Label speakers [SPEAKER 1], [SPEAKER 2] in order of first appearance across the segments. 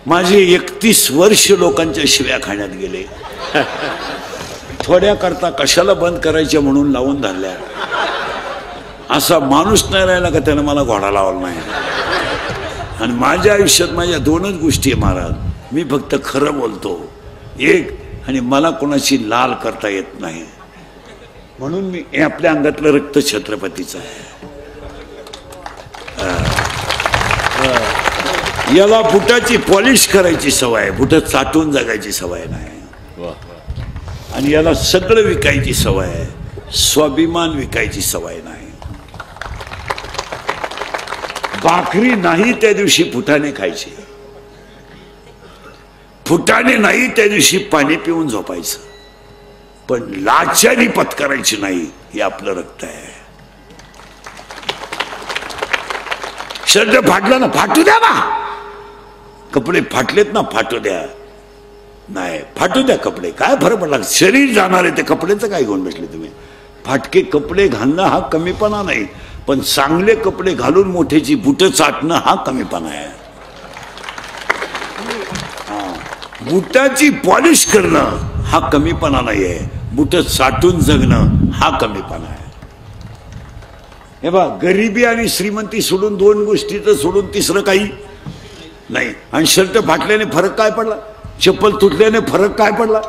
[SPEAKER 1] माझे 31 वर्ष लोकांच्या शिव्या खाण्यात गेले. थोड्या करता कशाला बंद करायच्या म्हणून लावून धरल्या. असा माणूस नाही राहिला का त्यानं मला घोडा लावला नाही. आणि माझ्या आयुष्यात माझ्या दोनच गोष्टी आहे महाराज. मी फक्त खरं बोलतो एक, आणि मला कोणाची लाल करता येत नाही. म्हणून मी आपल्या अंगातलं रक्त छत्रपतीचं आहे. याला बुटाची पॉलिश करायची सवय आहे, बुट चाटून जगायची सवय नाही. आणि याला सगळं विकायची सवय आहे, स्वाभिमान विकायची सवय नाही. भाकरी नाही त्या दिवशी फुटाणे खायचे, फुटाणे नाही त्या दिवशी पाणी पिऊन झोपायचं, पण लाचारी पत्करायची नाही. हे आपलं रक्त आहे. शर्ट फाटला ना फाटू द्या ना, कपडे फाटलेत ना फाटू द्या, नाही फाटू द्या कपडे, काय फरक पडला. शरीर जाणार आहे, ते कपड्याचं काय घेऊन बसले तुम्ही. फाटके कपडे घालणं हा कमीपणा नाही, पण चांगले कपडे घालून मोठ्याची बुट चाटणं हा कमीपणा आहे. बुटाची पॉलिश करणं हा कमीपणा नाही आहे, बुट चाटून जगणं हा कमीपणा आहे. हे बा, गरिबी आणि श्रीमंती सोडून, दोन गोष्टीचं सोडून तिसरं काही नाही. आणि शर्ट फाटल्याने फरक काय पडला, चप्पल तुटल्याने फरक काय पडला.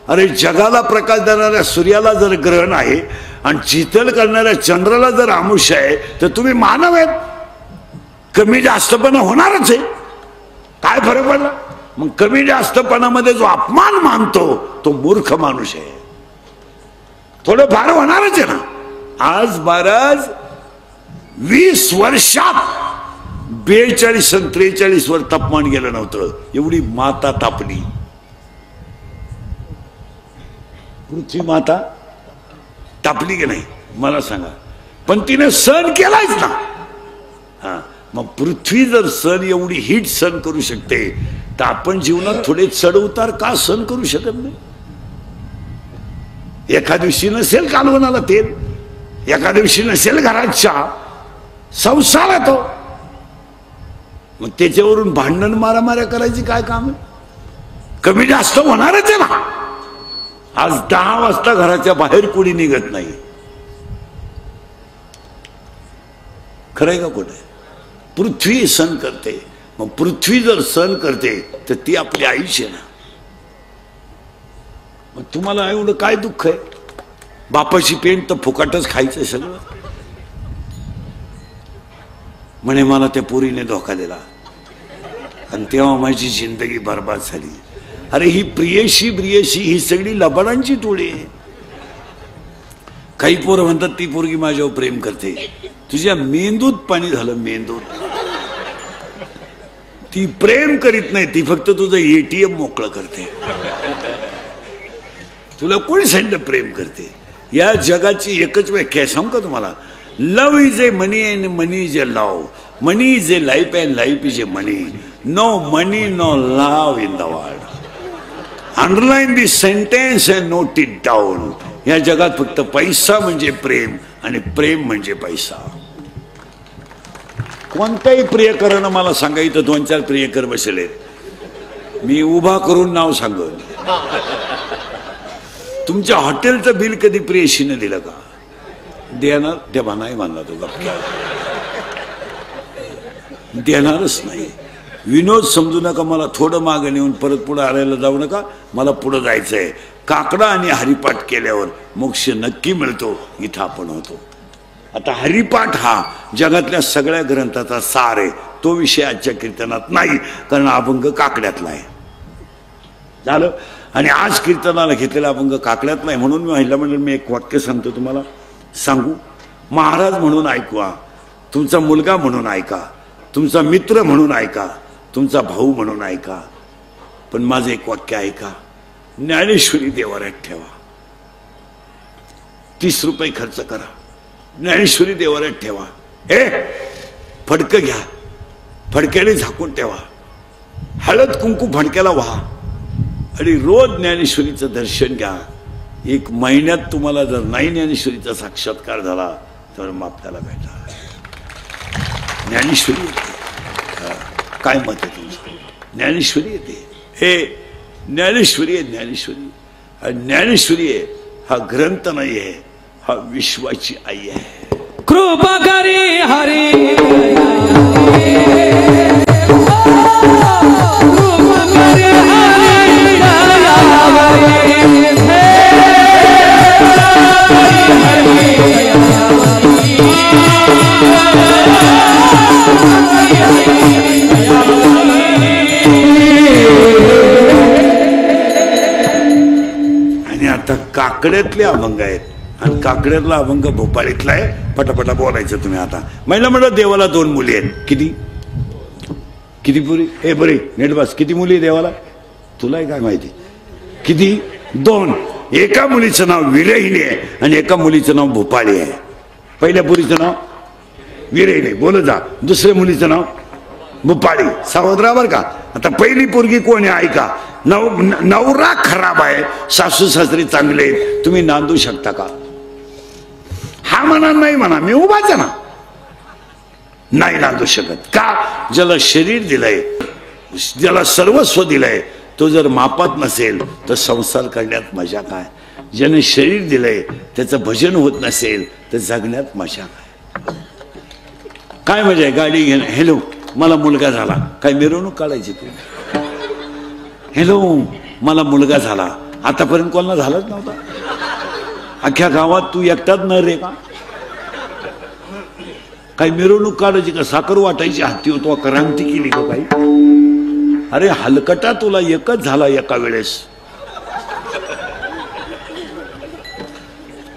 [SPEAKER 1] अरे जगाला प्रकाश देणाऱ्या सूर्याला जर ग्रहण आहे आणि शीतल करणाऱ्या चंद्राला जर आमुष्य आहे, तर तुम्ही मानव आहेत, कमी जास्तपणा होणारच आहे. काय फरक पडला. मग कमी जास्तपणामध्ये जो अपमान मानतो तो मूर्ख माणूस आहे. थोडं फार होणारच आहे ना. आज महाराज 20 वर्षात 42 आणि 43 वर तापमान गेलं नव्हतं. एवढी माता तापली, पृथ्वी माता तापली की नाही मला सांगा. पण तिने सण केलाच ना. हा, मग पृथ्वी जर सण एवढी हीट सण करू शकते, तर आपण जीवनात थोडे चढ उतार का सण करू शकत नाही. एका दिवशी नसेल कालवणाला तेल, एका दिवशी नसेल घरात चहा, संसार आहे तो. मग त्याच्यावरून भांडण मारामाऱ्या करायची काय काम आहे. कमी जास्त होणारच आहे ना. आज 10 वाजता घराच्या बाहेर कोणी निघत नाही. खरंय का कुठे. पृथ्वी सण करते. मग पृथ्वी जर सण करते तर ती आपली आईच आहे ना. मग तुम्हाला एवढं काय दुःख आहे. बापाची पेंट तर फुकाटच खायचंय सगळं. म्हणे मला त्या पोरीने धोका दिला आणि तेव्हा माझी जिंदगी बर्बाद झाली. अरे ही प्रियशी ब्रियशी ही सगळी लबाडांची टोळी आहे. काही पोरं म्हणतात ती पोरगी माझ्यावर प्रेम करते. तुझ्या मेंदूत पाणी झालं, मेंदूत. ती प्रेम करीत नाही, ती फक्त तुझं ATM मोकळं करते. तुला कोणी सांगितलं प्रेम करते. या जगाची एकच व्याख्या आहे, सांगू का तुम्हाला. Love is a money and money is a love. Money is a life and life is a money. No money no love in the world. Underline this sentence and note it down. या जगात फक्त पैसा म्हणजे प्रेम आणि प्रेम म्हणजे पैसा. कोणताही प्रियकरानं मला सांगा, इथं 2-4 प्रियकर बसले, मी उभा करून नाव सांगन. तुमच्या हॉटेलचं बिल कधी प्रेयशीनं दिलं का. देणार तेव्हा नाही मानला तो गप्पा, देणारच नाही. विनोद समजू नका. मला थोडं मागे नेऊन परत पुढे आणायला जाऊ नका. मला पुढे जायचंय. काकडा आणि हरिपाठ केल्यावर मोक्ष नक्की मिळतो. इथं आपण होतो. आता हरिपाठ हा जगातल्या सगळ्या ग्रंथाचा सार आहे. तो विषय आजच्या कीर्तनात नाही, कारण अभंग काकड्यातला आहे. झालं. आणि आज कीर्तनाला घेतलेला अभंग काकड्यातला आहे. म्हणून मी महिला मंडळ मी एक वाक्य सांगतो तुम्हाला. सांगू. महाराज म्हणून ऐकवा, तुमचा मुलगा म्हणून ऐका, तुमचा मित्र म्हणून ऐका, तुमचा भाऊ म्हणून ऐका. पण माझं एक वाक्य ऐका. ज्ञानेश्वरी देवाऱ्यात ठेवा. 30 रुपये खर्च करा. ज्ञानेश्वरी देवाऱ्यात ठेवा. फडकं घ्या, फडक्याने झाकून ठेवा. हळद कुंकू फडक्याला व्हा आणि रोज ज्ञानेश्वरीचं दर्शन घ्या. 1 महिन्यात तुम्हाला जर नाही ज्ञानेश्वरीचा साक्षात्कार झाला तर मग आपल्याला भेटा. ज्ञानेश्वरी काय मत आहे तुमचं. ज्ञानेश्वरी येते. हे ज्ञानेश्वरी आहे, ज्ञानेश्वरी. ज्ञानेश्वरी आहे हा ग्रंथ नाही आहे, हा विश्वाची आई आहे.
[SPEAKER 2] कृपा करी हरी कृपा करी
[SPEAKER 1] आणि आता काकड्यातले अभंग आहेत आणि काकड्यातला अभंग भोपाळीतला आहे. पटापटा बोलायचं तुम्ही. आता महिला म्हणलं देवाला 2 मुली आहेत. किती किती पुरी? हे बरे नेट बस. किती मुली आहे देवाला? तुला काय माहिती किती? 2. एका मुलीचं नाव विरहिणी आहे आणि एका मुलीचं नाव भोपाळी आहे. पहिल्या पुरीचं नाव विरहिणी बोल जा. दुसऱ्या मुलीचं नाव भोपाळी. सावध राहा बरं का. आता पहिली पोरगी कोण आहे ऐका. नवरा खराब आहे, सासू सासरी चांगले आहेत, तुम्ही नांदू शकता का? हा म्हणा नाही म्हणा, मी उभाच आहे ना. नाही नांदू शकत का? ज्याला शरीर दिलंय, ज्याला सर्वस्व दिलंय, तो जर मापात नसेल तर संसार करण्यात मजा काय? ज्याने शरीर दिलंय त्याचं भजन होत नसेल तर जगण्यात मजा काय? काय मजा आहे गाडी घेणं? हॅलो मला मुलगा झाला, काय मिरवणूक काढायची तू? हॅलो मला मुलगा झाला, आतापर्यंत कोणाला झालाच नव्हता. अख्ख्या गावात तू एकटाच न रे का? काही मिरवणूक काढायची का? साखर वाटायची हाती होतो, क्रांती केली का काही? अरे हलकटा तुला एकच झाला एका वेळेस.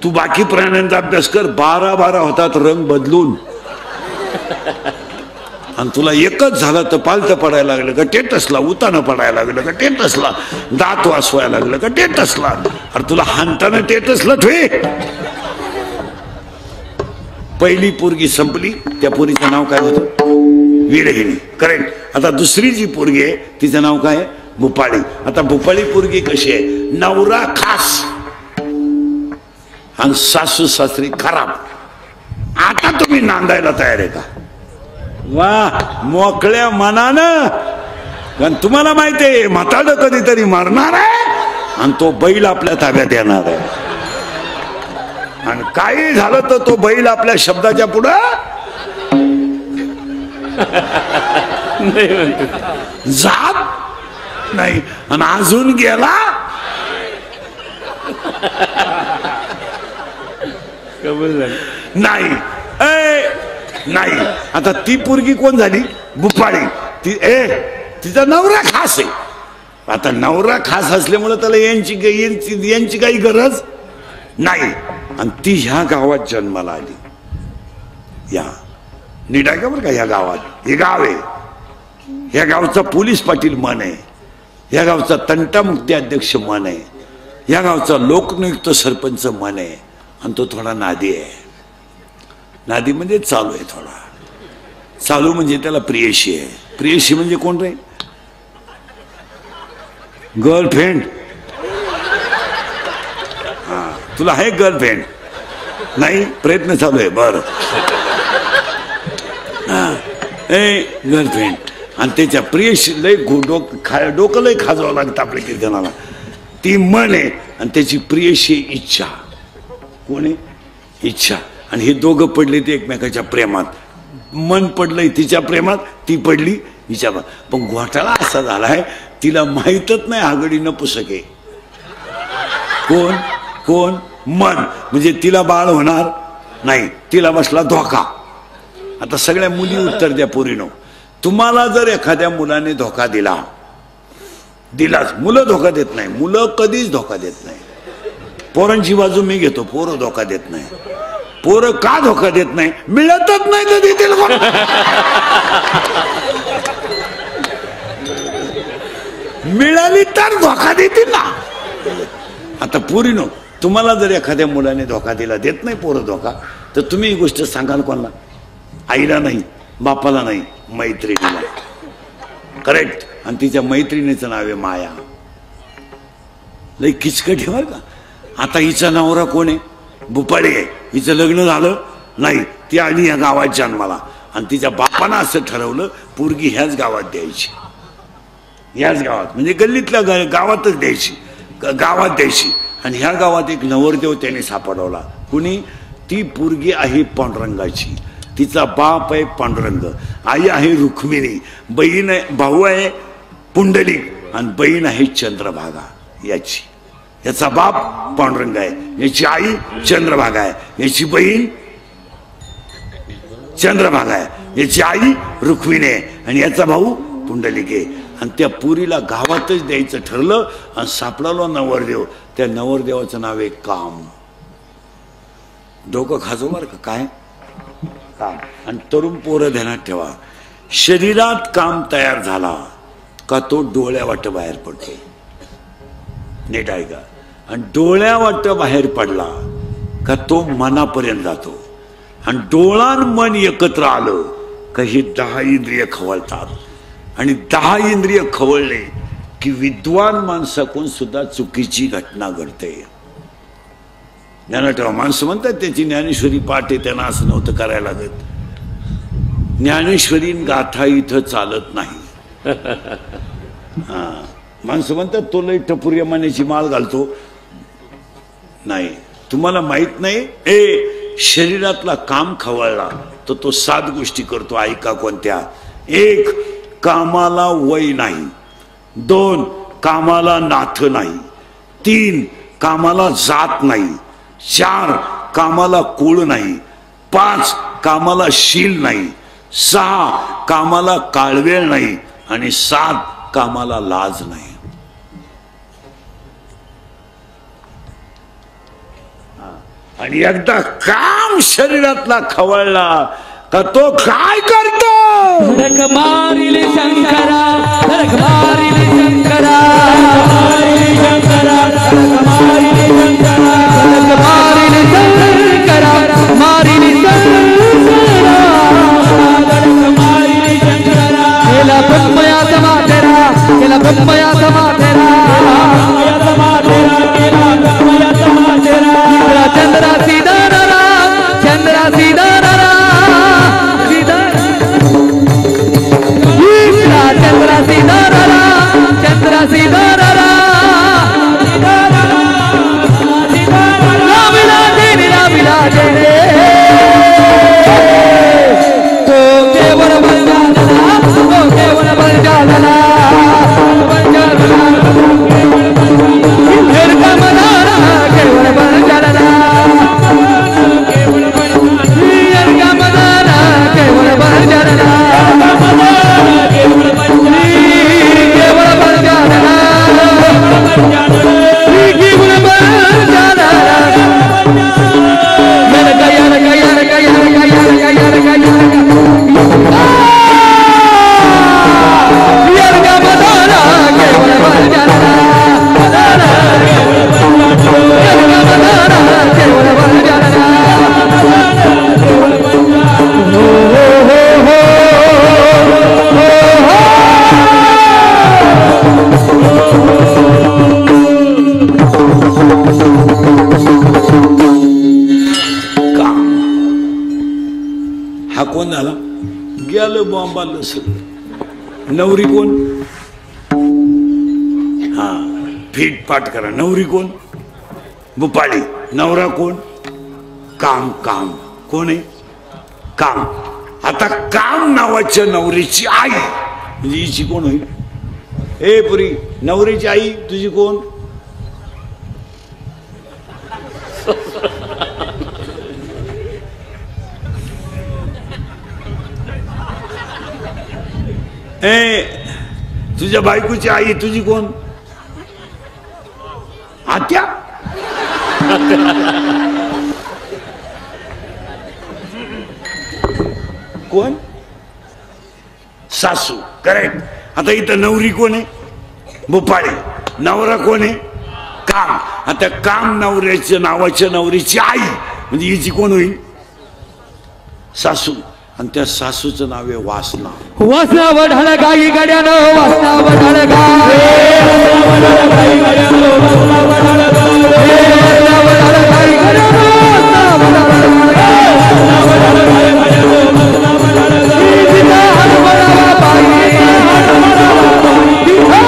[SPEAKER 1] तू बाकी प्राण्यांचा अभ्यास कर. 12 होतात रंग बदलून, आणि तुला एकच झालं तर पालतं पडायला लागलं का टेटसला, उतानं पडायला लागलं का टेटसला, दात वासवायला लागलं का टेटसला. अरे तुला हाणताना टेटसला ठे. पहिली पोरगी संपली, त्या पोरीचं नाव काय होतं? विरहिणी. करेक्ट. आता दुसरी जी पोरगी आहे तिचं नाव काय आहे? भोपाळी. आता भोपाळी पोरगी कशी आहे? नवरा खास आणि सासू सासरी खराब. आता तुम्ही नांदायला तयार आहे का? वा मोकळ्या मनानं. कारण तुम्हाला माहिती आहे म्हातारं कधीतरी मरणार आहे आणि तो बैल आपल्या ताब्यात येणार आहे. आणि काही झालं तर तो बैल आपल्या शब्दाच्या पुढं जात नाही. आणि अजून गेला नाही. नाही. आता ती पोरगी कोण झाली? भोपाळी. तिचा नवरा खास आहे. आता नवरा खास असल्यामुळे त्याला यांची काही गरज नाही. आणि ती ह्या गावात जन्माला आली. या नीट आहे का बरं का? ह्या गावात, हे गाव आहे, ह्या गावचा पोलीस पाटील मन आहे, ह्या गावचा तंटामुक्ती अध्यक्ष मन आहे, ह्या गावचा लोकनियुक्त सरपंच मन आहे. आणि तो थोडा नादी आहे. नादी म्हणजे चालू आहे थोडा. चालू म्हणजे त्याला प्रियशी आहे. प्रियशी म्हणजे कोण रे? गर्लफ्रेंड. हा तुला आहे गर्लफ्रेंड? नाही, प्रयत्न चालू आहे. बर गर्लफ्रेंड. आणि त्याच्या प्रियशी लय डोकं लय खाजवावं लागतं आपल्या कीर्तनाला. ती मन आहे आणि त्याची प्रियशी इच्छा. कोण आहे? इच्छा. आणि हे दोघं पडले ते एकमेकाच्या प्रेमात. मन पडलंय तिच्या प्रेमात, ती पडली हिच्या. पण घोटाळा असा झालाय तिला माहीतच नाही आघडी न पुसके. कोण? कोण? मन. म्हणजे तिला बाळ होणार नाही, तिला बसला धोका. आता सगळ्या मुली उत्तर द्या पोरीनो. तुम्हाला जर एखाद्या मुलाने धोका दिलाच, मुलं धोका देत नाही, मुलं कधीच धोका देत नाही. पोरांची बाजू मी घेतो, पोरं धोका देत नाही. पोरं का धोका देत नाही? मिळतच नाही तर देतील कोण? मिळाली तर धोका देतील ना. आता पोरीनो, तुम्हाला जर एखाद्या मुलाने धोका दिला, देत नाही पोरं धोका, तर तुम्ही ही गोष्ट सांगाल कोणाला? आईला नाही, बापाला नाही, मैत्रिणीला. करेक्ट. आणि तिच्या मैत्रिणीचं नाव आहे माया. लई किचकट आहे बरं का. आता हिचा नवरा कोण आहे? भोपाळी आहे. हिचं लग्न झालं नाही, ती आली ह्या गावात जन्माला. आणि तिच्या बापानं असं ठरवलं पोरगी ह्याच गावात द्यायची. याच गावात म्हणजे गल्लीतल्या गावातच द्यायची, गावात द्यायची. आणि ह्या गावात एक नवरदेव त्याने सापडवला. कुणी? ती पोरगी आहे पांडुरंगाची, तिचा बाप आहे पांडुरंग, आई आहे रुक्मिणी, बहीण आहे, भाऊ आहे पुंडलिक आणि बहीण आहे चंद्रभागा याची. याचा बाप पांडुरंग आहे, याची आई चंद्रभागा आहे, याची बहीण चंद्रभागा आहे, याची आई रुक्मिणी आहे आणि याचा भाऊ पुंडलिक आहे. आणि त्या पुरीला गावातच द्यायचं ठरलं आणि सापडलो नवरदेव. त्या नवरदेवाचं नाव आहे काम. डोकं खाजो बरं का, काय काम. आणि तरुण पोरं ध्यानात ठेवा, शरीरात काम तयार झाला का तो डोळ्यावाट बाहेर पडतो. नीट आहे का? आणि डोळ्यावाट बाहेर पडला का तो मनापर्यंत जातो. आणि डोळा आणि मन एकत्र आलं का ही 10 इंद्रिय खवळतात. आणि 10 इंद्रिय खवळले की विद्वान माणसाकडून सुद्धा चुकीची घटना घडते. ध्यानात ठेवा. माणसं म्हणतात त्याची ज्ञानेश्वरी पाठ आहे, त्यांना असं नव्हतं करायला लागत. ज्ञानेश्वरी गाथा इथं चालत नाही. हा, माणसं म्हणतात तो लई टपुर्या मानेची माळ घालतो. नाही, तुम्हाला माहित नाही. शरीरातला काम खवळला तर तो 7 गोष्टी करतो. ऐका कोणत्या? 1. कामाला वय नाही. 2. कामाला नाथ नाही. 3. कामाला जात नाही. 4. कामाला कुळ नाही. 5. कामाला शील नाही. 6. कामाला काळवेळ नाही. आणि 7. कामाला लाज नाही. आणि एकदा काम शरीरातला खवळला का तो काय करतो?
[SPEAKER 2] धडक मारिले शंकरा, धडक मारिले शंकरा, धडक मारिले शंकरा, धडक मारिले शंकरा, मारिले शंकरा, धडक मारिले शंकरा. केला ब्रह्मया समाधेरा, केला ब्रह्मया समाधेरा, केला समाधेरा. चंद्रा सीतारा, चंद्रा सीतारा, चंद्रा सीतारा, चंद्रा सीतारा, राविलाजे रे तो केवळ बंजाला, तो केवळ बंजाला, बॉम्बाला सगळं. नवरी कोण? हा, फीट पाठ करा. नवरी कोण? भूपाळी. नवरा कोण? काम. काम कोण आहे? काम. आता काम नावाच्या नवरीची आई म्हणजे हिची कोण होईल? पुरी नवरीची आई तुझी कोण? तुझ्या बायकोची आई तुझी कोण? आत्या. कोण? सासू. करेक्ट. आता इथं नवरी कोण आहे? भोपाळी. नवरा कोण आहे? काम. आता काम नवऱ्याच्या नावाच्या नवरीची आई म्हणजे हिची कोण होईल? सासू. आणि त्या सासूचं नाव आहे वासना. वासना वढाळ गाई गड्यानं, वासना वढाळ गाई, वासना वढाळ गाई गड्यानं, वासना वढाळ गाई, वासना वढाळ गाई गड्यानं, वासना वढाळ गाई, वासना वढाळ गाई गड्यानं, वासना वढाळ गाई. जिजा हनुमानाला पायी, जिजा हनुमानाला पायी, जिजा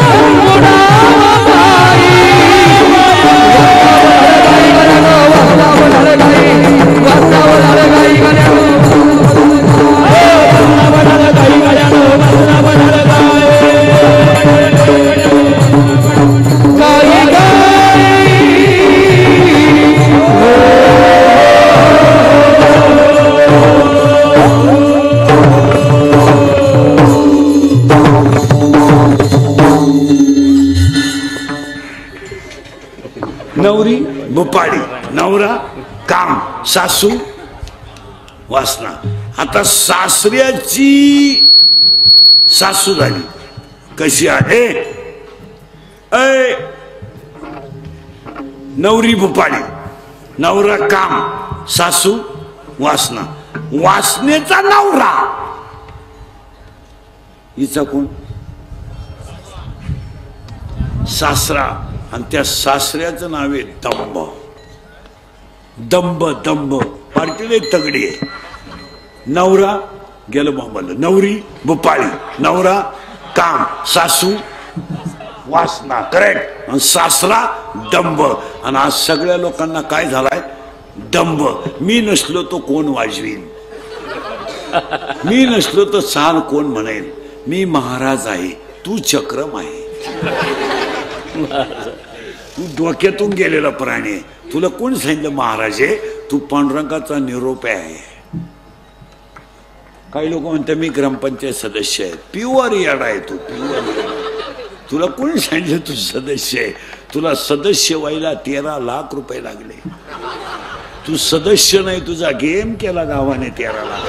[SPEAKER 2] भोपाळी, नवरा काम, सासू वासना. आता सासऱ्याची सासू झाली कशी आहे? ऐ नवरी भोपाळी, नवरा काम, सासू वासना. वासनेचा नवरा हिचा कोण? सासरा. आणि त्या सासऱ्याचं नाव आहे दंभ. दंभ दंभ पार्टीले तगडी आहे. नवरा गेलं बोंबाला, नवरी भोपाळी, नवरा काम, सासू वासना, करेक्ट. आणि सासरा दंभ. आणि आज सगळ्या लोकांना काय झालाय? दंभ. मी नसलो तो कोण वाजवीन, मी नसलो तो साल कोण म्हणेल, मी महाराज आहे, तू चक्रम आहे. तू डोक्यातून गेलेला प्राणी आहे. तुला कोण सांगितलं महाराज आहे? तू पांडुरंगाचा निरोप आहे. काही लोक म्हणतात मी ग्रामपंचायत सदस्य आहे. प्युअर याडा आहे तू, प्युअर. तुला कोण सांगितलं तू सदस्य आहे? तुला सदस्य व्हायला 13 लाख रुपये लागले. तू सदस्य नाही, तुझा गेम केला गावाने 13 लाख.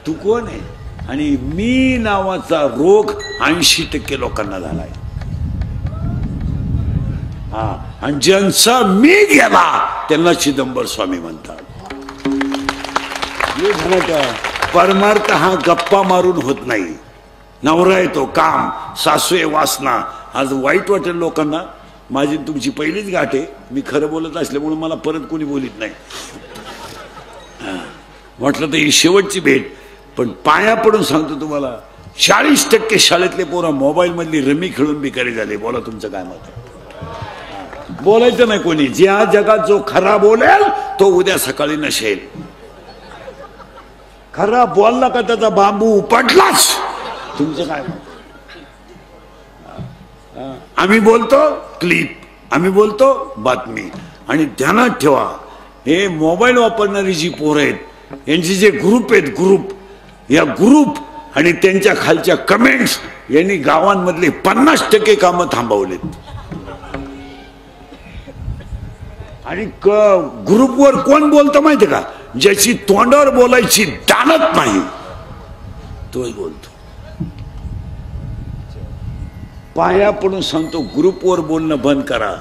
[SPEAKER 2] तू कोण आहे? आणि मी नावाचा रोग 80% लोकांना झालाय. हा, आणि ज्यांचा मी गेला त्यांना चिदंबर स्वामी म्हणतात. परमार्थ हा गप्पा मारून होत नाही. नवरा येतो काम, सासू आहे वासना. आज वाईट वाटेल लोकांना, माझी तुमची पहिलीच गाठ आहे. मी खरं बोलत असल्यामुळे मला परत कोणी बोलित नाही. म्हटलं तर ही शेवटची भेट. पण पाया पडून सांगतो तुम्हाला, 40% शाळेतले पोरं मोबाईल मधली रमी खेळून बिकारी झाले. बोला तुमचं काय मत आहे? बोलायचं नाही कोणी. ज्या जगात जो खरा बोलेल तो उद्या सकाळी नसेल. खरा बोलला का त्याचा बांबू उपटलाच. तुमचं काय मत? आम्ही बोलतो क्लिप, आम्ही बोलतो बातमी. आणि ध्यानात ठेवा, हे मोबाईल वापरणारी जी पोरं आहेत यांचे जे ग्रुप आहेत, ग्रुप, या ग्रुप आणि त्यांच्या खालच्या कमेंट्स यांनी गावांमधले 50% कामं थांबवलेत. आणि ग्रुपवर कोण बोलतं माहिती का? ज्याची तोंडावर बोलायची दानत नाही तोच बोलतो. पाया पडून सांगतो, ग्रुपवर बोलणं बंद करा,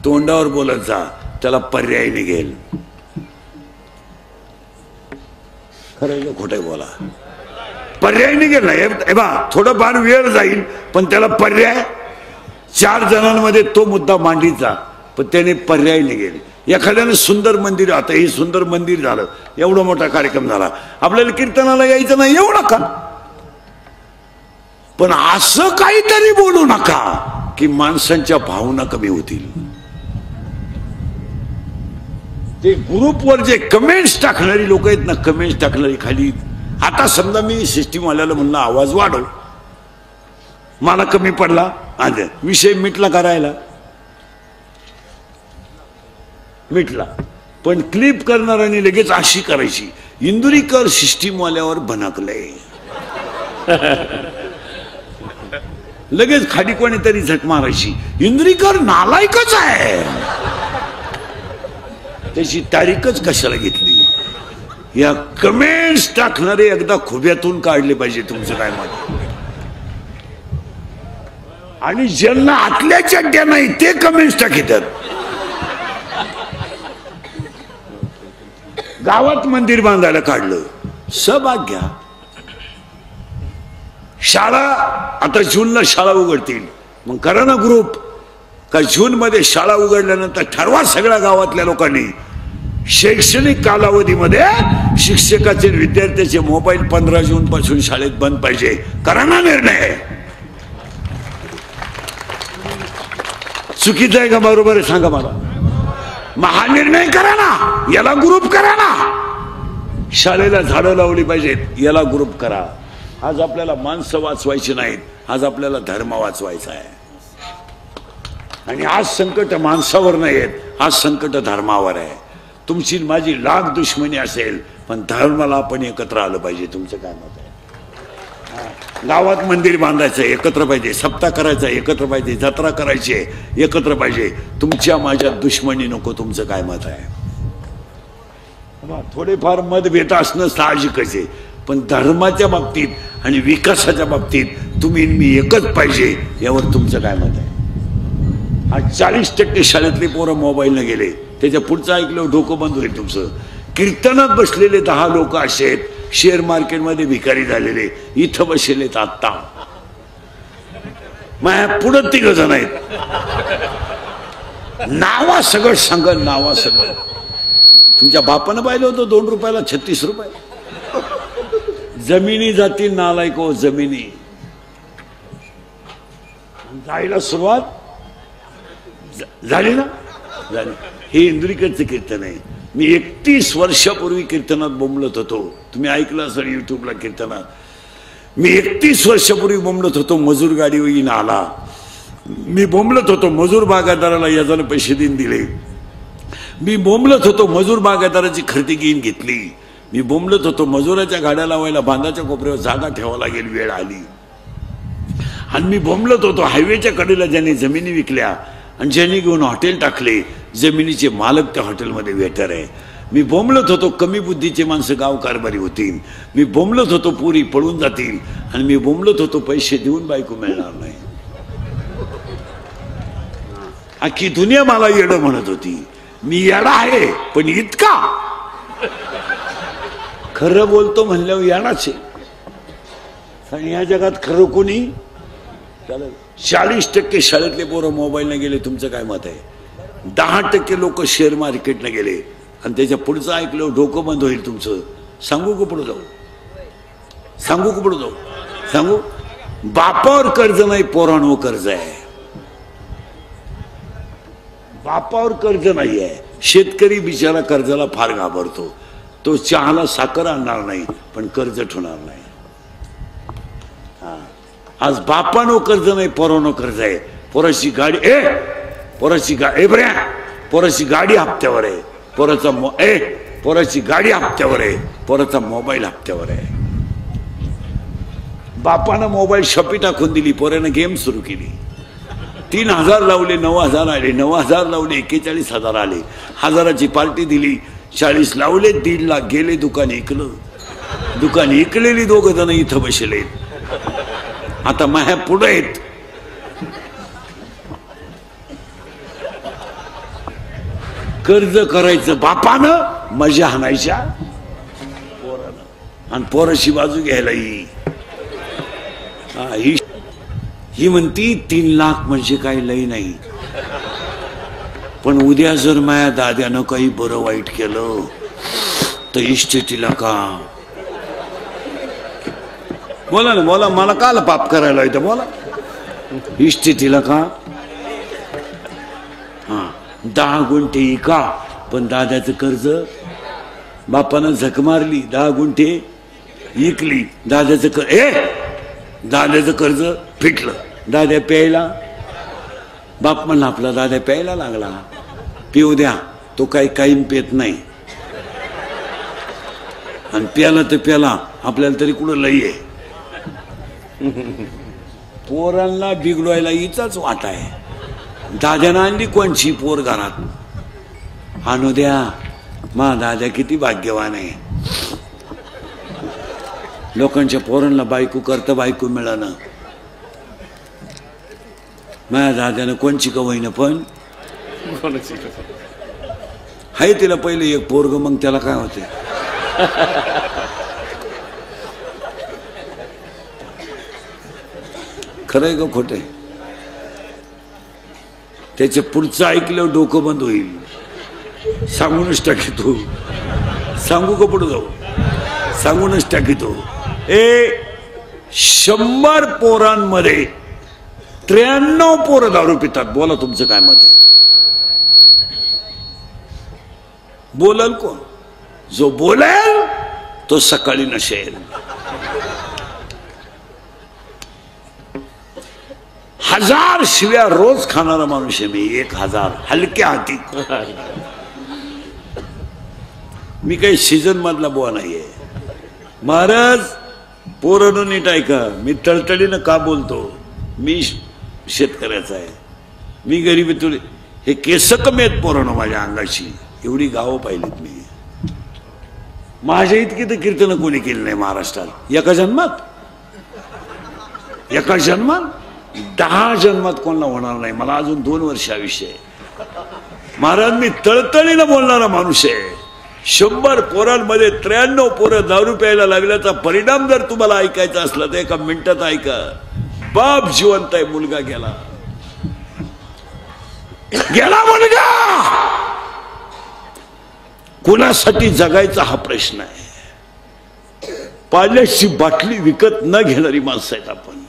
[SPEAKER 2] तोंडावर बोलत जा, त्याला पर्याय निघेल. खरं खोटं बोला, पर्याय निघेल ना. थोडं फार वेळ जाईल पण त्याला पर्याय. 4 जणांमध्ये तो मुद्दा मांडीत जा, पण त्याने पर्याय निघेल. एखाद्याने सुंदर मंदिर, आता हे सुंदर मंदिर झालं, एवढा मोठा कार्यक्रम झाला, आपल्याला कीर्तनाला यायचं नाही येऊ नका, पण असं काहीतरी बोलू नका की माणसांच्या भावना कमी होतील. ते ग्रुपवर जे कमेंट्स टाकणारी लोक आहेत ना, कमेंट्स टाकणारी खाली. आता समजा मी सिस्टीम वाल्याला म्हणलं आवाज वाढव, मला कमी पडला, आज विषय मिटला करायला मिटला. पण क्लिप करणाऱ्याने लगेच अशी करायची. इंदुरीकर सिस्टीम वाल्यावर भनकलंय, लगेच खाली कोणीतरी झक मारायची. इंदुरीकर नालायकच आहे, त्याची तारीखच कशाला घेतली. या कमेंट्स टाकणारे एकदा खुब्यातून काढले पाहिजे. तुमचं काय मत? आणि ज्यांना आतल्या चड्ड्या नाही ते कमेंट्स टाकतात. गावात मंदिर बांधायला काढलं, सहभाग घ्या. शाळा, आता जूनला शाळा उघडतील, मग करा ना ग्रुप. का जून मध्ये शाळा उघडल्यानंतर ठरवा सगळ्या गावातल्या लोकांनी, शैक्षणिक कालावधीमध्ये शिक्षकाचे विद्यार्थ्याचे मोबाईल 15 जून पासून शाळेत बंद पाहिजे. करा ना निर्णय. चुकीचा आहे का बरोबर आहे सांगा मला? महानिर्णय करा ना, याला ग्रुप करा ना. शाळेला झाडं लावली पाहिजेत, याला ग्रुप करा. आज आपल्याला माणसं वाचवायची नाहीत, आज आपल्याला धर्म वाचवायचा आहे. आणि आज संकट माणसावर नाही आहेत, आज संकट धर्मावर आहे. तुमची माझी लाख दुश्मनी असेल पण धर्माला आपण एकत्र आलं पाहिजे. तुमचं काय मत आहे? गावात मंदिर बांधायचं एकत्र पाहिजे, सप्ताह करायचा एकत्र पाहिजे, जत्रा करायची एकत्र पाहिजे. तुमच्या माझ्या दुश्मनी नको. तुमचं काय मत आहे? थोडेफार मतभेद असणं साहजिकच आहे, पण धर्माच्या बाबतीत आणि विकासाच्या बाबतीत तुम्ही मी एकच पाहिजे, यावर तुमचं काय मत आहे? आज 40% शाळेतली पोरं मोबाईलनं गेले. त्याच्या पुढचं ऐकलं डोकं बंद होईल तुमचं. कीर्तनात बसलेले 10 लोक असे आहेत, शेअर मार्केटमध्ये भिकारी झालेले, इथं बसलेत आत्ता. माझ्या पुढं 3 जण आहेत. नावा सगळं सांगत, नावा सगळं. तुमच्या बापानं पाहिलं होतं 2 रुपयाला 36 रुपये. जमिनी जातील नालायक हो, जमिनी जायला सुरुवात झाली ना, झाली. हे इंद्रिकडचं कीर्तन आहे. मी 31 वर्षापूर्वी कीर्तनात बोंबलत होतो. तुम्ही ऐकलं असेल युट्यूबला कीर्तनात. मी 31 वर्षापूर्वी बोंबलत होतो, मजूर गाडी येईन आला. मी बोंबलत होतो, मजूर बागायतदाराला याजाने पैसे देऊन दिले. मी बोंबलत होतो, मजूर बागायतदाराची खरेदी घेऊन घेतली. मी बोंबलत होतो, मजुराच्या गाड्या लावायला बांधाच्या कोपऱ्यावर जागा ठेवावं लागेल, वेळ आली. आणि मी बोंबलत होतो, हायवेच्या कडेला ज्यांनी जमिनी विकल्या आणि ज्यांनी घेऊन हॉटेल टाकले, जमिनीचे मालक त्या हॉटेलमध्ये वेटर आहे. मी बोंबलत होतो, कमी बुद्धीचे माणसं गाव कारभारी होतील. मी बोंबलत होतो, पुरी पळून जातील. आणि मी बोंबलत होतो, पैसे देऊन बायको मिळणार नाही. अख्खी दुनिया मला येडं म्हणत होती. मी येडा आहे, पण इतका खरं बोलतो म्हणल्यावर येडाच आहे. आणि या जगात खरं कोणी? 40% शाळेतले पोरं मोबाईलने गेले. तुमचं काय मत आहे? 10% लोक शेअर मार्केटने गेले. आणि त्याच्या पुढचं ऐकलं डोकं बंद होईल तुमचं. सांगू का पुढे जाऊ? सांगू का पुढे जाऊ? सांगू. बापावर कर्ज नाही, पोरांवर कर्ज आहे. बापावर कर्ज नाही आहे. शेतकरी बिचारा कर्जाला फार घाबरतो. तो चहाला साखर आणणार नाही, पण कर्ज ठेवणार नाही. आज बापानो कर्ज नाही, पोरानो कर्ज आहे. पोराची गाडी पोराची गाडी हप्त्यावर आहे. पोराची गाडी हप्त्यावर आहे. पोराचा मोबाईल हप्त्यावर आहे. बापानं मोबाईल शॉपी टाकून दिली, पोरानं गेम सुरू केली. 3000 लावले, 9000 आले. 9000 लावले, 41,000 आले. 1000ची पार्टी दिली, 40 लावले, 1.5 लाख गेले. दुकान ऐकलं. दुकान ऐकलेली 2 जण इथं बसले. आता माझ्या पुढे आहेत. कर्ज करायचं बापानं, मजा हाणायच्या पोरानं. आणि पोराची बाजू घ्यायला ही म्हणती 3 लाख म्हणजे काही लई नाही. पण उद्या जर माझ्या दाद्यानं काही बरं वाईट केलं तर इस्टेटीला का? बोला ना, बोला. मला काल पाप करायला येतं, बोला. इस्टेटीला का? 10 गुंठे इका. पण दाद्याचं कर्ज बापानं झक मारली, 10 गुंठे इकली. दाद्याचं कर्ज फिटलं. दाद्या प्यायला, बाप म्हणला आपला दाद्या प्यायला लागला. पिऊ द्या, तो काही पेत नाही. आणि प्याला तर प्याला, आपल्याला तरी कुठं लई आहे. पोरांना बिघडवायला हिचाच वाटा आहे. दाद्यानं आणली कोणची पोर घरात? आणू द्या. मा दाद्या किती भाग्यवान आहे. लोकांच्या पोरांना बायको करता बायको मिळालं. माझ्या दाद्यानं कोणची कवईनं पण हाय तिला पहिले एक पोरग, मग त्याला काय होते? खरंय का खोटं? त्याच्या पुढचं ऐकलं डोकं बंद होईल. सांगूनच टाकीतो. सांगू का पुढे जाऊ? सांगूनच टाकीतो. 100 पोरांमध्ये 93 पोरं दारू पितात. बोला तुमचं काय मत आहे? बोलल कोण? जो बोलेल तो सकाळी नशेल. 1000 शिव्या रोज खाणारा माणूस आहे मी. 1000 हलक्या हाती. मी काही सीझन मधला बुवा नाहीये. महाराज
[SPEAKER 1] पोरांनो नीट ऐका, मी तळतळीनं का बोलतो? मी शेतकऱ्याचा आहे, मी गरिबीतून, हे केस कमी आहेत पोरांनो माझ्या अंगाची, एवढी गावं पाहिलीत मी. माझ्या इतकी तर कीर्तनं कोणी केली नाही महाराष्ट्रात. एका जन्मात 10 जन्मात कोणाला होणार नाही. मला अजून 2 वर्ष आयुष्य आहे. महाराज मी तळतळीनं बोलणारा माणूस आहे. 100 पोरांमध्ये 93 पोरं दारू प्यायला लागल्याचा परिणाम जर तुम्हाला ऐकायचा असला तर एका मिनिटात ऐका. बाप जिवंत आहे, मुलगा गेला मुलगा. कुणासाठी जगायचा हा प्रश्न आहे. पाण्याची बाटली विकत न घेणारी माणसं आहेत आपण.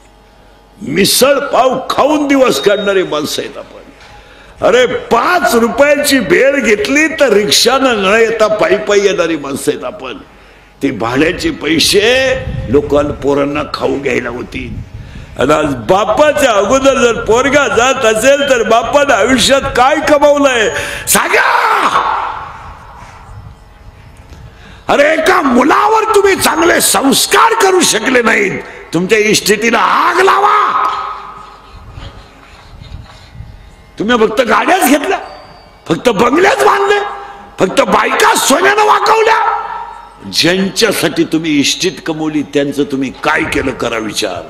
[SPEAKER 1] मिसळ पाव खाऊन दिवस काढणारी माणसं आहेत आपण. अरे 5 रुपयाची भेळ घेतली तर रिक्षानं न येता पायी पायी येणारी माणसं आहेत आपण. ते भाड्याचे पैसे लोकांना पोरांना खाऊ घ्यायला होती. आणि आज बापाच्या अगोदर जर पोरगा जात असेल तर बापानं आयुष्यात काय कमावलंय सांगा. अरे एका मुलावर तुम्ही चांगले संस्कार करू शकले नाहीत, तुमच्या इस्टेटीला आग लावा. तुम्ही फक्त गाड्याच घेतल्या, फक्त बंगल्याच बांधले, फक्त बायका सोन्यानं वाकवल्या. ज्यांच्यासाठी तुम्ही इस्टेट कमवली त्यांचं तुम्ही काय केलं करा विचार.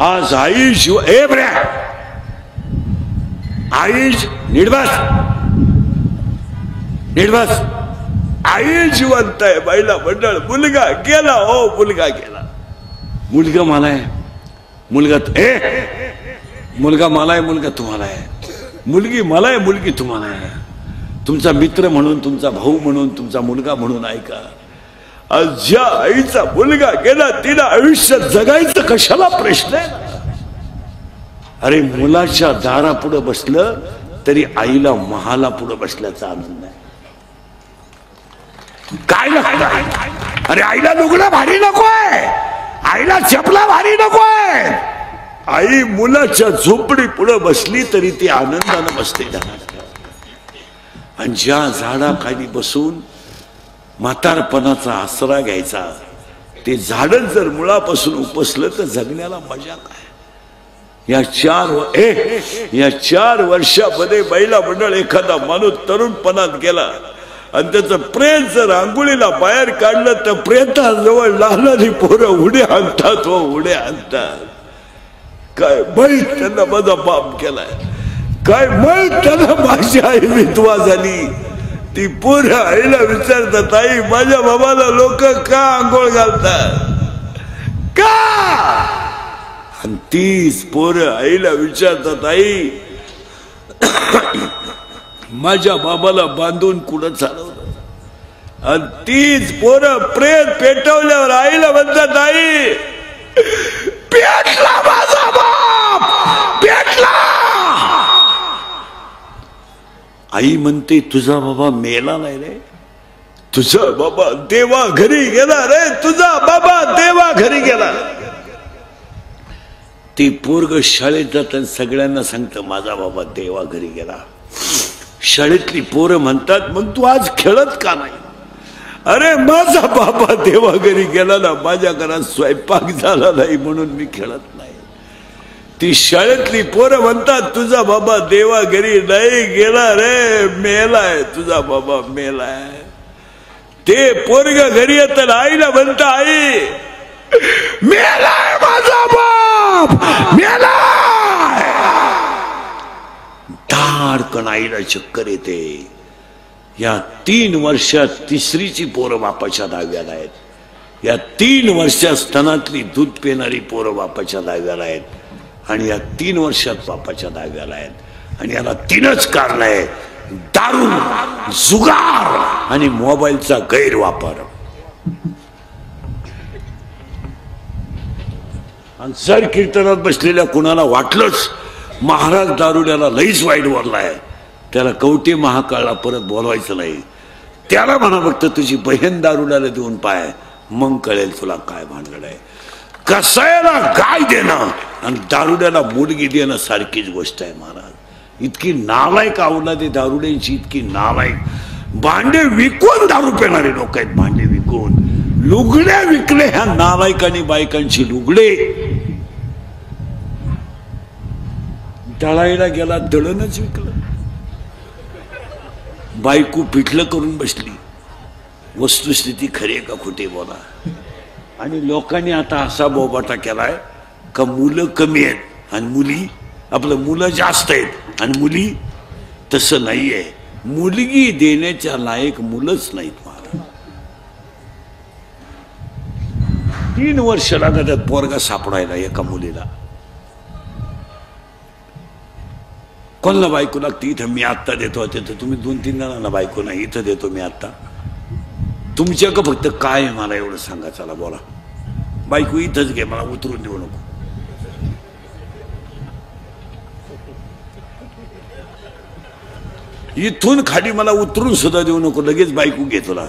[SPEAKER 1] आज आई शिव ए बऱ्या आई निर्वास आई जिवंत आहे, महिला मंडळ. मुलगा गेला, हो मुलगा गेला. मुलगा मला आहे, मुलगा मुलगा मला आहे, मुलगा तुम्हाला आहे. मुलगी मला आहे, मुलगी तुम्हाला आहे. तुमचा मित्र म्हणून, तुमचा भाऊ म्हणून, तुमचा मुलगा म्हणून ऐका. आज ज्या आईचा मुलगा गेला तिला आयुष्य जगायचं कशाला प्रश्न आहे. अरे मुलाच्या दारापुढे बसलं तरी आईला महाला पुढे बसल्याचा आनंद आहे. काय लागतं? अरे आईला लुगडं भारी नकोय, आईला चपला भारी नकोय. आई मुलाच्या झोपडी पुढे बसली तरी ती आनंदानं बसते. आणि ज्या झाडाखाली बसून म्हातारपणाचा आसरा घ्यायचा, ते झाडच जर मुळापासून उपसलं तर जगण्याला मजा काय. या 4 वर्षामध्ये महिला मंडळ एखादा माणूस तरुणपणात गेला आणि त्याचं प्रेत जर आंघोळीला बाहेर काढलं तर प्रेताजवळ लहानारी पोरं उड्या आणतात, हो उड्या आणतात. काय माहीत त्यांना माझा बाप केलाय, काय माहीत त्यांना माझी आई विधवा झाली. ती पोरं आईला विचारतात, आई माझ्या बाबाला लोक का आंघोळ घालतात का. आणि 30 पोरं आईला विचारतात, आई माझ्या बाबाला बांधून कुठं चालवलं. आणि 30 पोरं प्रेत पेटवल्यावर आईला म्हणतात, आई पेटला माझा बाप पेटला. आई म्हणते तुझा बाबा मेला नाही रे, तुझा बाबा देवा घरी गेला रे, तुझा बाबा देवा घरी गेला. ती पोरग शाळेत जाताना सगळ्यांना सांगतं माझा बाबा देवा घरी गेला. शाळेतली पोरं म्हणतात मग तू आज खेळत का नाही. अरे माझा बाबा देवा घरी गेला ना, माझ्या घरात स्वयंपाक झाला नाही म्हणून मी खेळत नाही. ती शाळेतली पोरं म्हणतात तुझा बाबा देवा घरी नाही गेला रे, मेलाय, तुझा बाबा मेलाय. ते पोरग घरी येत आईला म्हणत आई मेलाय माझा बाप मेलाय. धाडकन आईला चक्कर येते. या 3 वर्षात 3रीची पोरं बापाच्या दाव्याला आहेत. या 3 वर्षात स्तनातली दूध पिणारी पोरं बापाच्या दाव्याला आहेत. आणि या 3 वर्षात बापाच्या दाव्याला आहेत. आणि याला 3च कारण आहे, दारू, जुगार आणि मोबाईलचा गैरवापर. आणि जर कीर्तनात बसलेल्या कुणाला वाटलंच महाराज दारुड्याला लईच वाईट बोललाय, त्याला कवटे महाकाळला परत बोलवायचं नाही. त्याला म्हणा फक्त तुझी बहीण दारुड्याला देऊन पाय, मग कळेल तुला काय भानगड आहे. कसायला गाय देणं आणि दारुड्याला मुलगी देणं सारखीच गोष्ट आहे महाराज. इतकी नालायक अवलाद आहे दारुड्यांची, इतकी नालायक. भांडे विकून दारू पिणारे लोक आहेत, भांडे विकून. लुगड्या विकले ह्या नालायकांनी बायकांची लुगडे. दळायला गेला दळणच विकलं. बायको पिठलं करून बसली. वस्तुस्थिती खरी आहे का खोटी बोला. आणि लोकांनी आता असा बोबाटा केलाय का मुलं कमी आहेत आणि मुली आपलं मुलं जास्त आहेत आणि मुली. तसं नाहीये. मुलगी देण्याच्या लायक मुलंच नाहीत मला. 3 वर्ष लागतात पोरगा सापडायला एका मुलीला. कोणाला बायको लागते इथं मी आत्ता देतो तिथं तुम्ही 2-3 जणांना बायको नाही इथं देतो मी आत्ता. तुमच्या का फक्त काय आहे मला एवढं सांगा. चला बोला. बायको इथंच घे मला उतरून देऊ नको. इथून खाली मला उतरून सुद्धा देऊ नको. लगेच बायको घे तुला.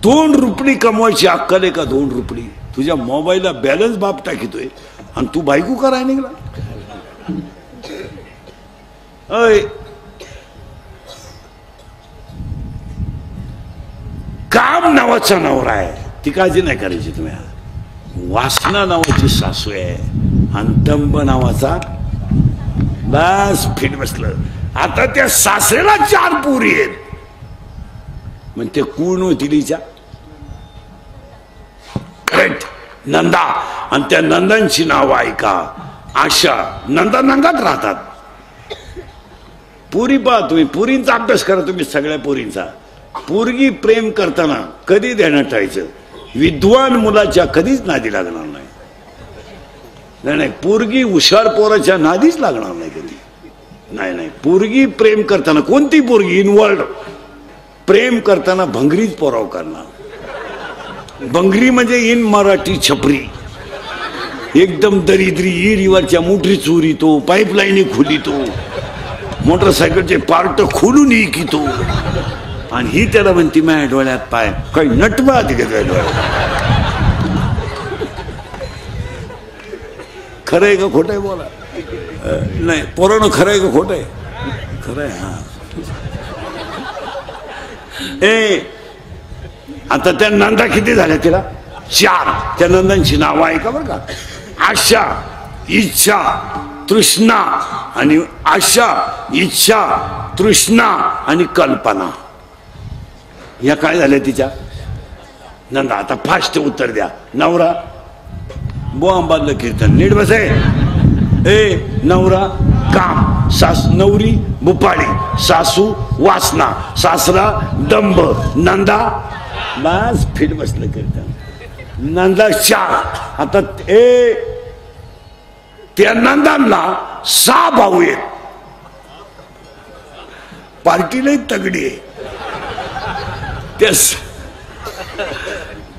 [SPEAKER 1] 2 रुपये कमवायची अक्कल आहे का? 2 रुपये तुझ्या मोबाईलला बॅलन्स बाप टाकितोय आणि तू बायको कराय निघला. अय काम नावाचा नवरा आहे ती काळजी नाही करायची तुम्ही. वासना नावाची सासू आहे आणि दंब नावाचा बस फिट बसलं. आता त्या सासऱ्याला 4 पोरी आहेत. मग ते कोण होती तिच्या? करेक्ट नंदा. आणि त्या नंदांची नाव ऐका. आशा. नंदा नंदात राहतात. पुरी पहा तुम्ही. पुरींचा अभ्यास करा तुम्ही सगळ्या पुरींचा. पोरगी प्रेम करताना कधी ध्यानात ठेवायचं विद्वान मुलाच्या कधीच नादी लागणार नाही. नाही पोरगी हुशार पोराच्या नादीच लागणार नाही कधी. नाही पोरगी प्रेम करताना कोणती पोरगी इनवर्ल्ड प्रेम करताना भंगरीच पोराव करणार. भंगरी म्हणजे इन मराठी छपरी. एकदम दरिद्री. इरीवरच्या मोटरी चोरीतो. पाईपलाईनी खोलितो. मोटरसायकलचे पार्ट खोलून इकितो. आणि ही त्याला म्हणती माझ्या डोळ्यात पाय काही नटवा तिथे डोळ्यात. खरं आहे का खोटं आहे बोला. नाही पोरानं खरं आहे का खोटं आहे? खरं आहे. हा ए आता त्या नंदा किती झाल्या तिला? 4. त्या नंदांची नाव आहे का बरं का? आशा, इच्छा, तृष्णा आणि आशा, इच्छा, तृष्णा आणि कल्पना. या काय झाल्या तिच्या नंदा? आता फास्ट उत्तर द्या. नवरा बोंबादलं कीर्तन नीट बसे. ए नवरा काम. नवरी बुपाळी. सासू वासना. सासरा दंभ. नंदा बस फिट बसलं कीर्तन. नंदा 4. आता त्या नंदांना 6 भाऊ आहेत. पार्टीला तगडी आहे.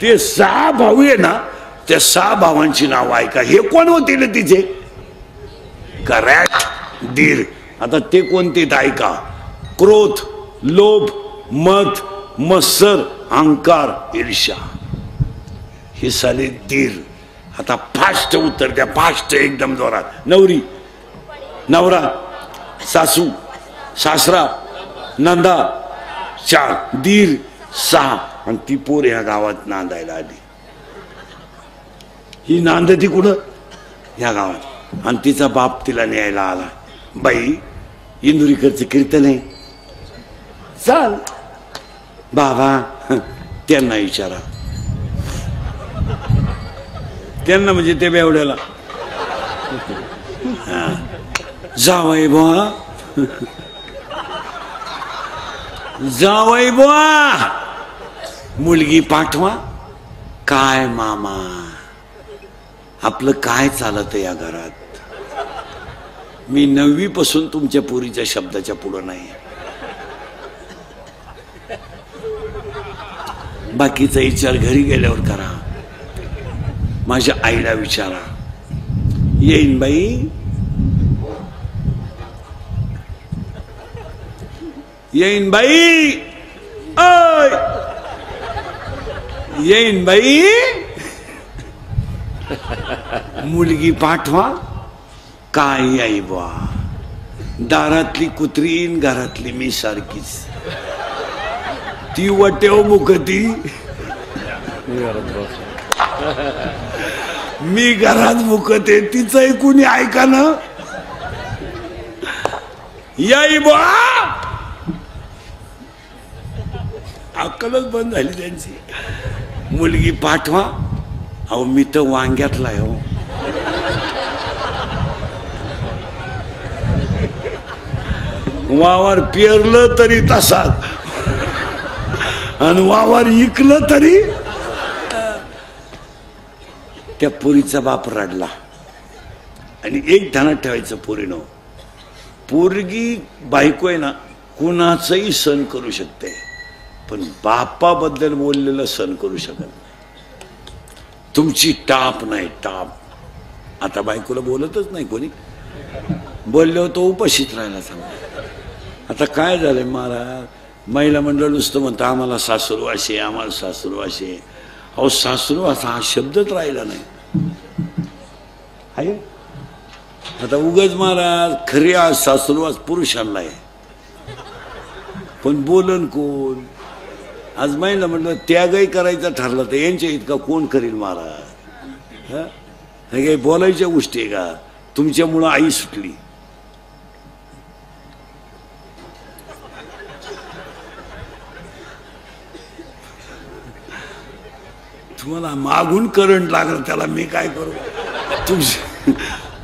[SPEAKER 1] ते 6 भाऊ आहे ना. त्या 6 भावांची नाव ऐका. हे कोण होते ना तिचे? करेक्ट दीर. आता ते कोणते ऐका. क्रोध, लोभ, मद, मत्सर, अहंकार, ईर्ष्या. हे साले दीर. आता फास्ट उत्तर द्या. फास्ट एकदम जोरात. नवरी नवरा सासू सासरा नंदा 4 दीर 6 आणि ती पोर ह्या गावात नांदायला आली. ही नांदती कुठं? ह्या गावात. आणि तिचा बाप तिला न्यायला आला. बाई इंदुरीकरचं कीर्तन आहे चाल. बाबा त्यांना विचारा. त्यांना म्हणजे ते बेवड्याला. जावई बुवा जावई बुवा मुलगी पाठवा. काय मामा आपलं काय चालत या घरात? मी 9वी पासून तुमच्या पोरीच्या शब्दाच्या पुढं नाही. बाकीचा विचार घरी गेल्यावर करा. माझ्या आईला विचारा. येईन बाई येईन बाई. ओय येईन बाई. मुलगी पाठवा. काय आई बा दारातली कुत्रीन घरातली मी सारखीच. ती वटेव मुखती
[SPEAKER 2] मी घरात मुकत आहे तिचंही कुणी ऐका ना याई बा अक्कलच बंद झाली त्यांची. मुलगी पाठवा. अहो मी तर वांग्यातला आहे हो. वावर पेरलं तरी तसाच आणि वावर इकलं तरी. त्या पोरीचा बाप रडला आणि एक ध्यानात ठेवायचं पोरीनं, पोरगी बायको आहे ना कुणाचंही सण करू शकते पण बापाबद्दल बोललेलं सण करू शकत नाही. तुमची टाप नाही टाप. आता बायकोला बोलतच नाही कोणी, बोलले होतो उपाशीत राहायला सांगा. आता काय झालंय महाराज, महिला मंडळ नुसतं म्हणतं आम्हाला सासूरवास आहे आम्हाला सासूरवास आहे. अहो सासूरवास हा शब्दच राहिला नाही आहे. आता उगाच महाराज खरी आज सासूरवास पुरुषांना आहे पण बोलन कोण. आज महिला म्हटलं त्यागही करायचा ठरला तर यांच्या इतका कोण करील महाराज. हे काही बोलायच्या गोष्टी आहे का. तुमच्यामुळं आई सुटली. तुम्हाला मागून करंट लागलं त्याला मी काय करू.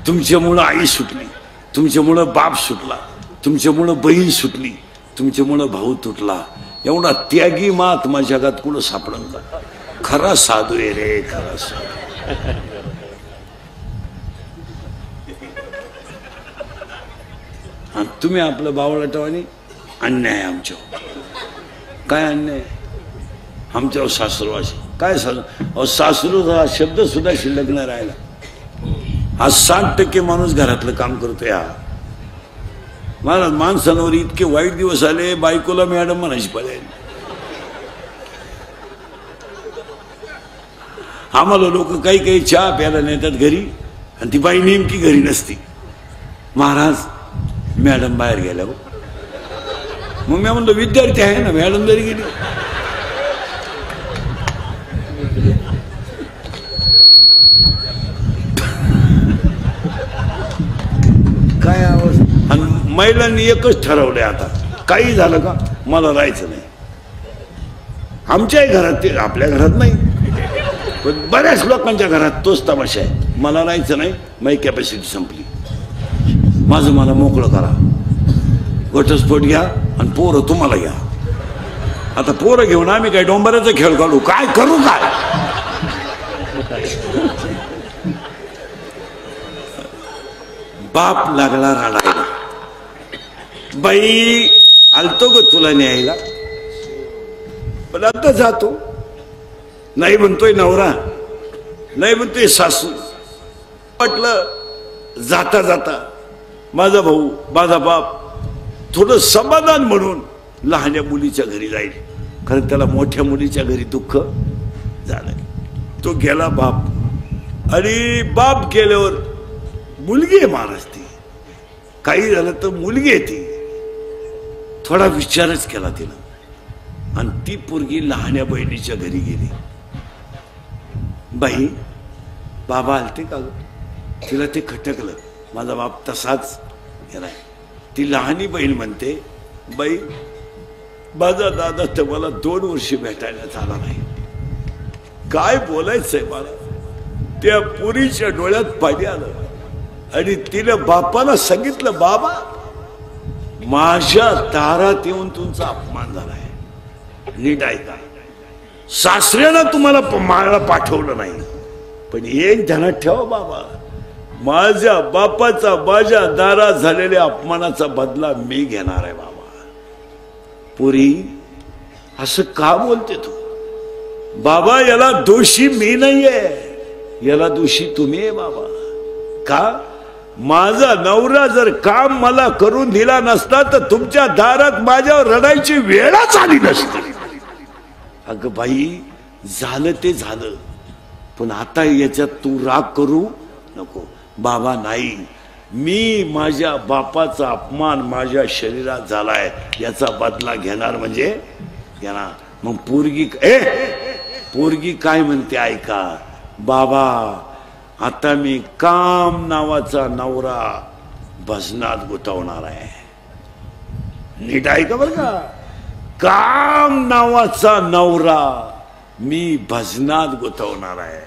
[SPEAKER 2] तुमच्यामुळं आई सुटली, तुमच्यामुळं बाप सुटला, तुमच्यामुळं बहीण सुटली, तुमच्यामुळं भाऊ तुटला. एवढा त्यागी महात्मा जगात कुठं सापडन का. खरा साधू आहे रे खरा साधू. आणि तुम्ही आपलं बावळाटवानी अन्याय आमच्यावर. काय अन्याय आमच्यावर सासरवाशी काय सासरू हा शब्द सुद्धा शिल्लक नाही राहिला. आज 60% माणूस घरातलं काम करतोय. मला माणसांवर इतके वाईट दिवस आले बायकोला मॅडम म्हणायची पडेल. आम्हाला लोक काही काही चहा प्यायला नेतात घरी आणि ती बाई नेमकी घरी नसती. महाराज मॅडम बाहेर गेल्या हो. मग मी म्हणतो विद्यार्थी आहे ना मॅडम जरी गेली काय आवाज. आणि महिलांनी एकच ठरवलंय आता काही झालं का मला राहायचं नाही. आमच्याही घरात ते आपल्या घरात नाही पण बऱ्याच लोकांच्या घरात तोच तमाशा आहे. मला राहायचं नाही माझी कॅपॅसिटी संपली माझं मला मोकळं करा. घटस्फोट घ्या आणि पोरं तुम्हाला घ्या. आता पोरं घेऊन आम्ही काय डोंबऱ्याचा खेळ काढू काय करू काय. बाप लागला रडायला. बाई आलतो ग तुला न्यायला पण आता जातो. नाही म्हणतोय नवरा नाही म्हणतोय सासू. म्हटलं जाता जाता माझा भाऊ माझा बाप थोडं समाधान म्हणून लहान्या मुलीच्या घरी जाईल. कारण त्याला मोठ्या मुलीच्या घरी दुःख झालंय. तो गेला बाप आणि बाप गेल्यावर मुलगी आहे महाराज ती. काही झालं तर मुलगी आहे ती. थोडा विचारच केला तिनं आणि ती पोरगी लहान्या बहिणीच्या घरी गेली. बाई बाबा आलते का ग. तिला ते खटकलं माझा बाप तसाच गेलाय. ती लहानी बहीण म्हणते बाई माझा दादा तर मला 2 वर्ष भेटायला झाला नाही. काय बोलायचंय मला. त्या पोरीच्या डोळ्यात पाणी आलं आणि तिने बापाला सांगितलं बाबा माझ्या दारात येऊन तुमचा अपमान झालाय. नीट ऐका. सासऱ्यानं तुम्हाला मला पाठवलं नाही पण एक ध्यानात ठेवा बाबा माझ्या बापाचा माझ्या दारात झालेल्या अपमानाचा बदला मी घेणार आहे बाबा. पुरी असं का बोलते तू. बाबा याला दोषी मी नाहीये याला दोषी तुम्ही आहे बाबा. का माझा नवरा जर काम मला करून दिला नसता तर तुमच्या दारात माझ्यावर रडायची वेळच आली नसती. अगं बाई झालं ते झालं पण आता याच्यात तू राग करू नको. बाबा नाही मी माझ्या बापाचा अपमान माझ्या शरीरात झालाय याचा बदला घेणार म्हणजे घेणार. मग पोरगी
[SPEAKER 1] पोरगी काय म्हणते ऐका, बाबा आता मी काम नावाचा नवरा भजनात गुंतवणार आहे. नीट ऐका बरं का, काम नावाचा नवरा मी भजनात गुंतवणार आहे.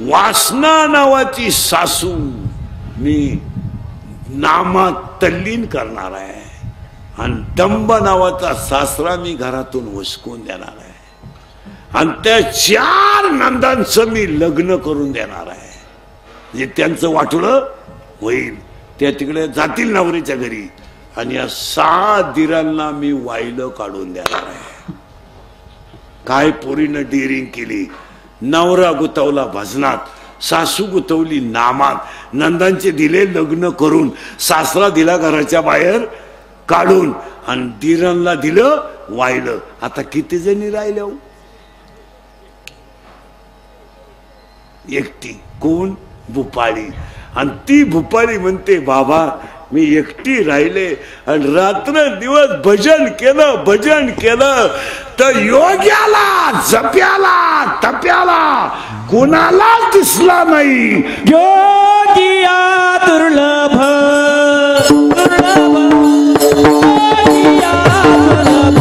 [SPEAKER 1] वासना नावाची सासू मी नामात तल्लीन करणार आहे. आणि दंब नावाचा सासरा मी घरातून हुसकून देणार आहे. आणि त्या 4 नंदांचं मी लग्न करून देणार आहे. म्हणजे त्यांचं वाटोळं होईल. त्या तिकडे जातील नवरीच्या घरी आणि या 6 दिरांना मी वाहिलं काढून देणार आहे. काय पोरीनं डिरिंग केली. नवरा गुतवला भजनात, सासू गुतवली नामात, नंदांचे दिले लग्न करून, सासरा दिला घराच्या बाहेर काढून आणि दिरांना दिलं वाहिलं. आता किती जणी राहिल्या? एकटी. कोण? भूपाळी. आणि ती भूपाळी म्हणते बाबा मी एकटी राहिले आणि रात्र दिवस भजन केलं तर योग्याला जप्याला तप्याला कुणाला दिसला नाही.
[SPEAKER 3] योगिया दुर्लभ दुर्लभ योगिया दुर्लभ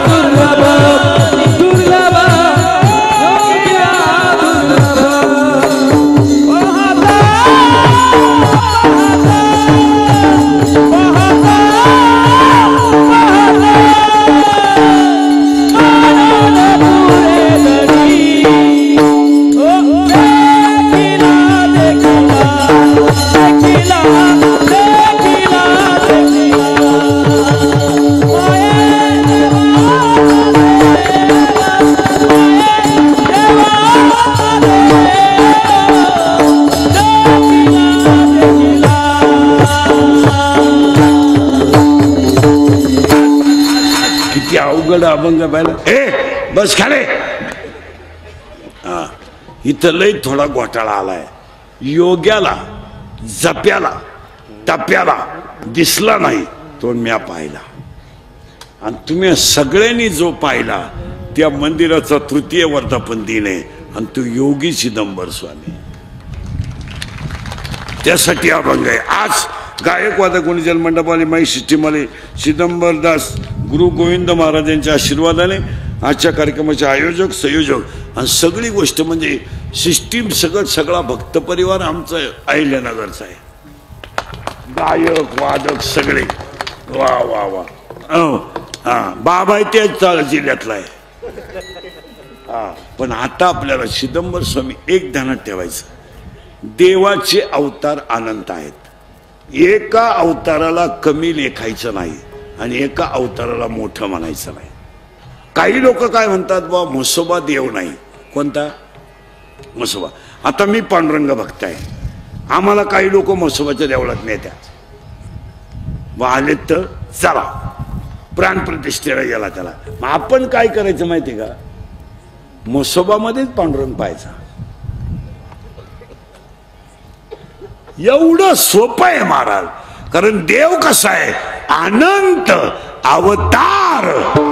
[SPEAKER 3] दुर्लभ दुर्लभ योगिया
[SPEAKER 1] अवघड अभंग पाहिलं. ए बस खाले. इथं लय थोडा घोटाळा आलाय. योग्याला जप्याला टप्याला दिसला नाही तो म्या पाहिला. आणि तुम्ही सगळ्यांनी जो पाहिला त्या मंदिराचा 3य वर्धापन दिन आहे. आणि तो योगी चिदंबर स्वामी. त्यासाठी अभंग आहे. आज गायकवाद गुणजल मंडपाले माई सिस्टीमवाले चिदंबरदास गुरु गोविंद महाराजांच्या आशीर्वादाने आजच्या कार्यक्रमाचे आयोजक संयोजक आणि सगळी गोष्ट म्हणजे सिस्टीम सगळा भक्त परिवार आमचा अहिल्यानगरचा आहे. गायक वादक सगळे वा वा वा. हा बाबा त्याच जिल्ह्यातला आहे. पण आता आपल्याला चिदंबर स्वामी एक ध्यानात ठेवायचं, देवाचे अवतार अनंत आहेत. एका अवताराला कमी लेखायचं नाही आणि एका अवताराला मोठं म्हणायचं नाही. काही लोक काय म्हणतात बा म्हसोबा देव नाही. कोणता म्हसोबा? आता मी पांडुरंग भक्त आहे. आम्हाला काही लोक म्हसोबाच्या देवळात नेत्यात. बा आलेत तर चला प्राणप्रतिष्ठेला गेला त्याला. मग आपण काय करायचं माहिती का? म्हसोबामध्येच पांडुरंग पाहायचा. एवढं सोपं आहे महाराज. कारण देव कसा आहे? अनंत अवतार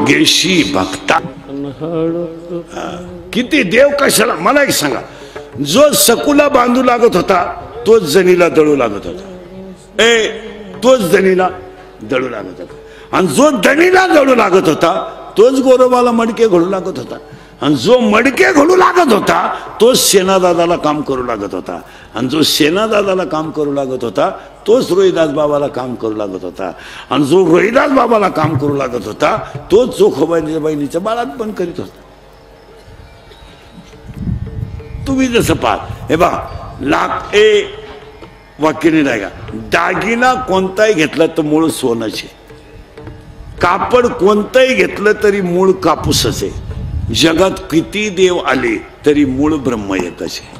[SPEAKER 1] घेशी भक्ता. किती देव कशाला? मला एक सांगा, जो सकुला बांधू लागत होता तोच जनीला दळू लागत होता. तोच जनीला दळू लागत होता. आणि जो दणीला दळू लागत होता तोच गोरोबाला मडके घडू लागत होता. आणि जो मडके घडू लागत होता तोच सेनादादाला काम करू लागत होता. आणि जो सेनादादाला काम करू लागत होता तोच रोहिदास बाबाला काम करू लागत होता. आणि जो रोहिदास बाबाला काम करू लागत होता तोच जोखोबाईच्या बहिणीच्या बाळात पण करीत होता. तुम्ही जसं पाहा हे बा लाख वाक्यने नाही का, दागिना कोणताही घेतला तर मूळ सोनचे, कापड कोणतंही घेतलं तरी मूळ कापूसच आहे. जगात किती देव आले तरी मूळ ब्रह्म एकच आहे.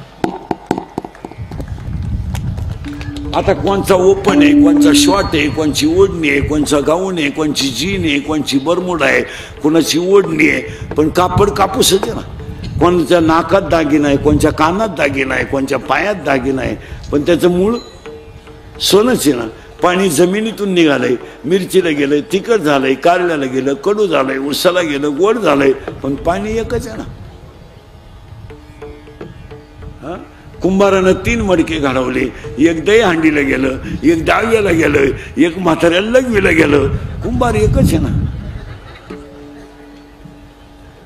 [SPEAKER 1] आता कोणचा ओपन आहे, कोणचा शॉर्ट आहे, कोणची ओढणी आहे, कोणचा गाऊन आहे, कोणची जीन आहे, कोणची बरमुड आहे, कोणाची ओढणी आहे, पण कापड कापूसच आहे ना. कोणच्या नाकात दागिना आहे, कोणच्या कानात दागिना आहे, कोणच्या पायात दागिना आहे, पण त्याचं मूळ सोनच आहे ना. पाणी जमिनीतून निघालंय, मिरचीला गेलंय, तिखट झालंय, कारल्याला गेलं, कडू झालंय, उसाला गेलं, गोड झालंय, पण पाणी एकच आहे ना. कुंभारानं 3 मडके घडवले, एक दही हांडीला गेलं, एक डाव्याला गेलं, एक म्हाताऱ्याला लघवीला गेलं. कुंभार एकच आहे ना,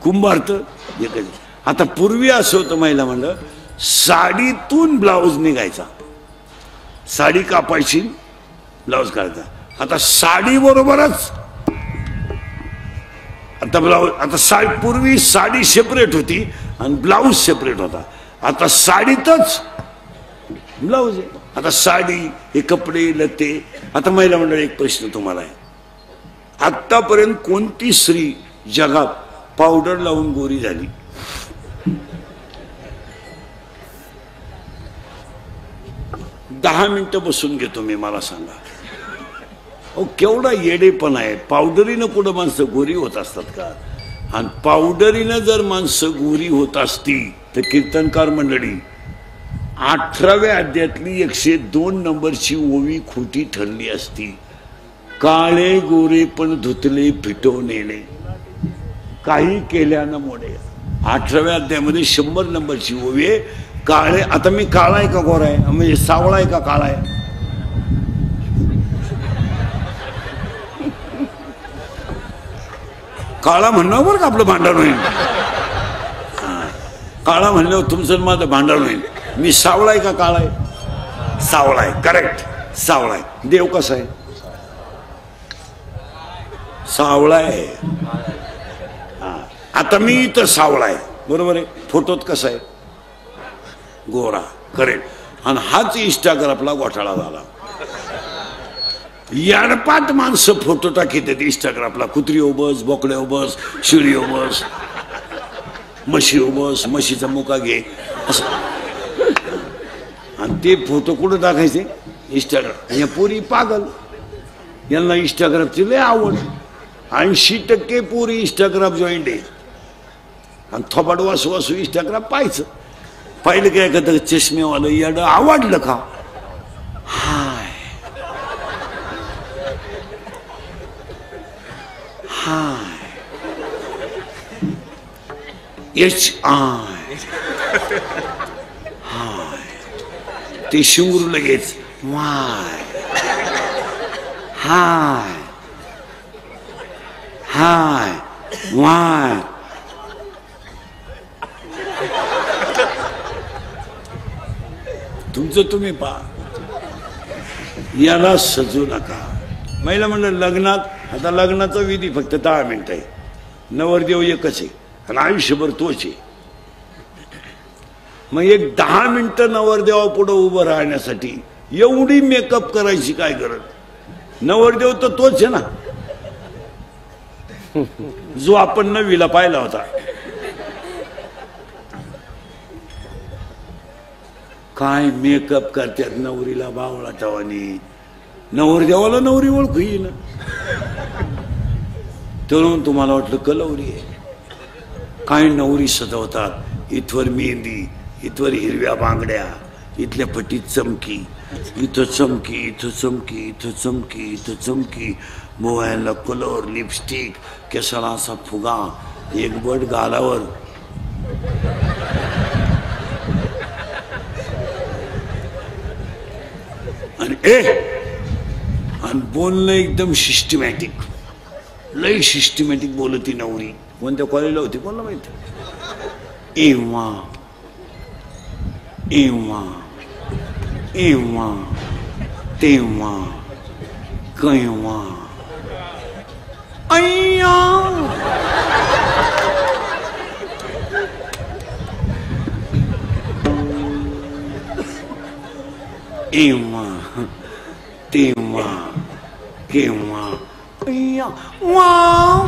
[SPEAKER 1] कुंभार तर एकच. आता पूर्वी असं होतं, महिला म्हणलं साडीतून ब्लाऊज निघायचा, साडी कापायची, ब्लाऊज काढायचा. आता साडी बरोबरच आता ब्लाऊज. आता पूर्वी साडी सेपरेट होती आणि ब्लाऊज सेपरेट होता. आता साडीतच ब्लाऊज आहे. आता साडी, हे कपडे लते. आता महिला मंडळ, एक प्रश्न तुम्हाला आहे, आतापर्यंत कोणती स्त्री जगात पावडर लावून गोरी झाली? दहा मिनिटं बसून घेतो मी, मला सांगा. अहो केवढा येडेपणा आहे. पावडरीनं कुठं माणसं गोरी होत असतात का? आणि पावडरीनं जर माणसं गोरी होत असती तर कीर्तनकार मंडळी 18व्या अध्यायातली 102 नंबरची ओवी खोटी ठरली असती. काळे गोरे पण धुतले फिटवलेले, काही केल्यानं मोडे. 18व्या अध्यायामध्ये 100 नंबरची ओवी आहे. काळे, आता मी काळा आहे का गोरा आहे, म्हणजे सावळा आहे का काळा आहे? काळा म्हणणं बरं का आपलं भांडण होईल. काळा म्हणल्यावर तुमचं माझं भांडण होईल. मी सावळा आहे का काळा आहे? सावळा आहे, करेक्ट, सावळा आहे. देव कसा आहे? सावळा आहे. आता मी इथं सावळा आहे, बरोबर आहे. फोटोत कसा आहे? गोरा, करेक्ट. आणि हाच इंस्टाग्रामला घोटाळा झाला. याडपाट माणसं फोटो टाकीत इंस्टाग्रामला. कुत्री बस, बोकड्या बस, शिळी बस, म्हशी बस, म्हशीचा मुका घे असं. आणि ते फोटो कुठं टाकायचे? इंस्टाग्राम. या पोरी पागल, यांना इंस्टाग्रामची लय आवड. 80% पोरी इंस्टाग्राम जॉईंट आहे. आणि थोबाड वासू वासू इंस्टाग्राम पाहायचं. पाहिलं काय एखादं चष्मेवालं याडं आवडलं का? हाय हाय HI हाय. ते शिंगरू लगेच वाय हाय हाय वाय. तुमचं तुम्ही पहा, याला सजू नका. महिला म्हणलं लग्नात, आता लग्नाचा विधी फक्त 10 मिनिटं आहे. नवरदेव एकच आहे आणि आयुष्यभर तोच आहे. मग एक 10 मिनिटं नवरदेवा पुढे उभं राहण्यासाठी एवढी मेकअप करायची काय गरज? नवरदेव तर तोच आहे ना, जो आपण नवीला पाहिला होता. काय मेकअप करतात नवरीला बावळा ठेवानी. नवरदेवाला नवरी ओळखू येईना. तरुण तुम्हाला वाटलं कलवरी आहे. काय नवरी सजवतात. इथवर मेहंदी, इथवर हिरव्या बांगड्या, इथल्या पट्टीत चमकी, इथं चमकी, इथं चमकी, इथं चमकी, इथं चमकी, मोबाईलला कलर, लिपस्टिक, केसाला असा फुगा, एक बट गालावर. आणि बोलणं एकदम सिस्टमॅटिक, लय सिस्टमॅटिक बोलती नवरी. कोणत्या कॉलेजला होती कोणाला माहिती? एव्हा एव्हा एव्हा तेव्हा केव्हा अय्या. एव्हा तेव्हा केव्हा अय्या वाव.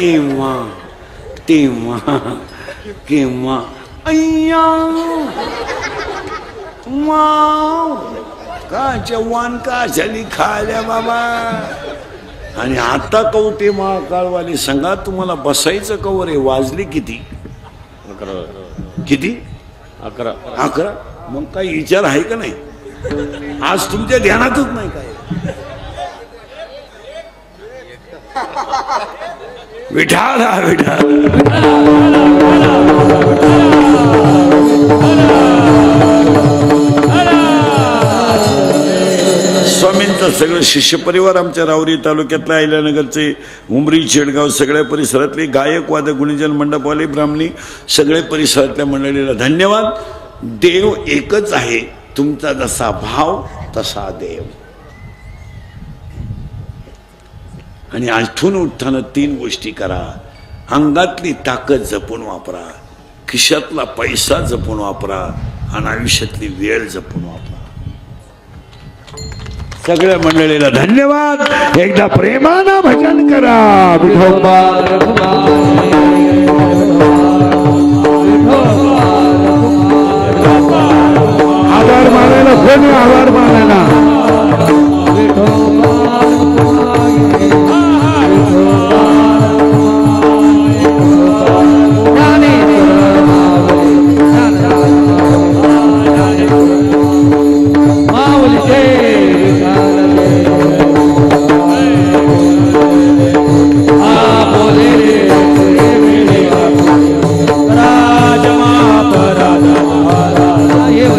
[SPEAKER 1] एव्हा तेव्हा केव्हा अय्या वाव. काच्या वान काशाली खाल्या बाबा. आणि आता कवटे महाकाळवाली सांगा, तुम्हाला बसायचं कवर आहे. वाजली किती? 11. 11.
[SPEAKER 2] मग काही विचार आहे का नाही? आज तुमच्या ध्यानातच नाही काय? विठाला विठाल स्वामींचा सगळं शिष्य परिवार आमच्या रावरी तालुक्यातल्या अहिल्यानगरचे, उमरी, चेडगाव सगळ्या परिसरातले गायक वादक गुणीजन मंडपवाले ब्राह्मणी सगळे परिसरातल्या मंडळीला धन्यवाद. देव एकच आहे, तुमचा जसा भाव तसा देव. आणि आठवून उठताना 3 गोष्टी करा. अंगातली ताकद जपून वापरा, खिशातला पैसा जपून वापरा आणि आयुष्यातली वेळ जपून वापरा. सगळ्या मंडळीला धन्यवाद. एकदा प्रेमानं भजन करा. विठोबा आभार मानायला कोणी आभार मानायला